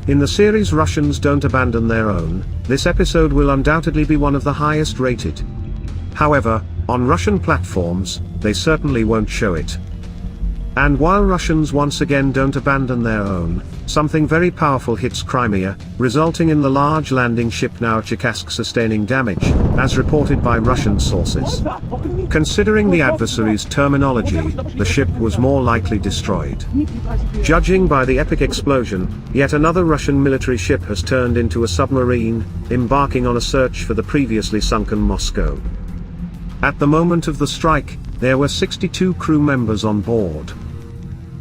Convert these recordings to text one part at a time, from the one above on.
In the series Russians Don't Abandon Their Own, this episode will undoubtedly be one of the highest rated. However, on Russian platforms, they certainly won't show it. And while Russians once again don't abandon their own, something very powerful hits Crimea, resulting in the large landing ship Novocherkassk sustaining damage, as reported by Russian sources. Considering the adversary's terminology, the ship was more likely destroyed. Judging by the epic explosion, yet another Russian military ship has turned into a submarine, embarking on a search for the previously sunken Moscow. At the moment of the strike, there were 62 crew members on board.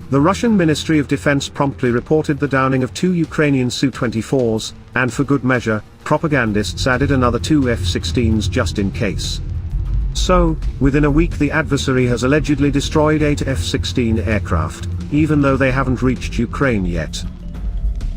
The Russian Ministry of Defense promptly reported the downing of 2 Ukrainian Su-24s, and for good measure, propagandists added another 2 F-16s just in case. So, within a week the adversary has allegedly destroyed 8 F-16 aircraft, even though they haven't reached Ukraine yet.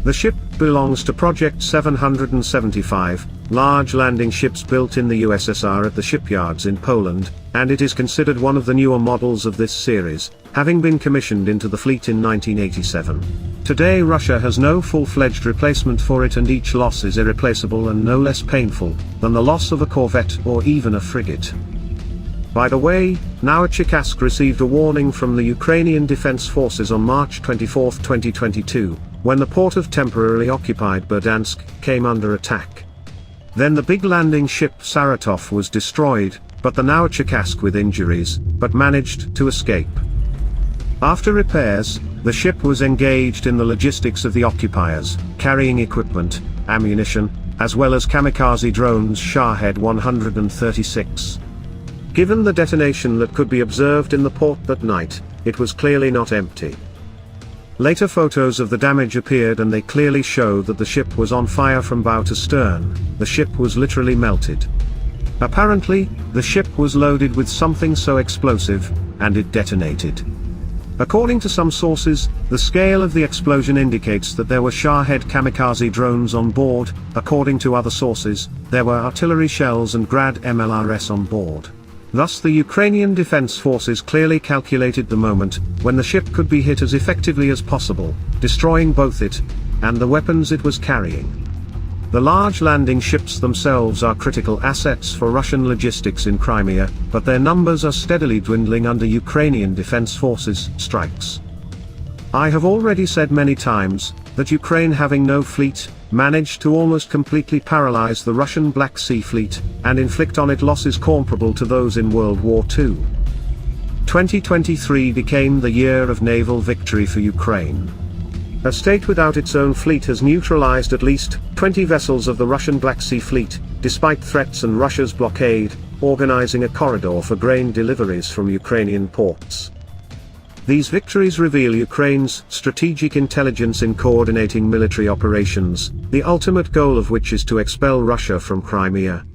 The ship belongs to Project 775, large landing ships built in the USSR at the shipyards in Poland, and it is considered one of the newer models of this series, having been commissioned into the fleet in 1987. Today Russia has no full-fledged replacement for it, and each loss is irreplaceable and no less painful than the loss of a corvette or even a frigate. By the way, Novocherkassk received a warning from the Ukrainian Defense Forces on March 24, 2022, when the port of temporarily occupied Berdiansk came under attack. Then the big landing ship Saratov was destroyed, but the Novocherkassk with injuries, but managed to escape. After repairs, the ship was engaged in the logistics of the occupiers, carrying equipment, ammunition, as well as kamikaze drones Shahed 136. Given the detonation that could be observed in the port that night, it was clearly not empty. Later photos of the damage appeared and they clearly show that the ship was on fire from bow to stern. The ship was literally melted. Apparently, the ship was loaded with something so explosive, and it detonated. According to some sources, the scale of the explosion indicates that there were Shahed kamikaze drones on board. According to other sources, there were artillery shells and Grad MLRS on board. Thus the Ukrainian Defense Forces clearly calculated the moment when the ship could be hit as effectively as possible, destroying both it and the weapons it was carrying. The large landing ships themselves are critical assets for Russian logistics in Crimea, but their numbers are steadily dwindling under Ukrainian Defense Forces strikes. I have already said many times that Ukraine, having no fleet, managed to almost completely paralyze the Russian Black Sea Fleet, and inflict on it losses comparable to those in World War II. 2023 became the year of naval victory for Ukraine. A state without its own fleet has neutralized at least 20 vessels of the Russian Black Sea Fleet, despite threats and Russia's blockade, organizing a corridor for grain deliveries from Ukrainian ports. These victories reveal Ukraine's strategic intelligence in coordinating military operations, the ultimate goal of which is to expel Russia from Crimea,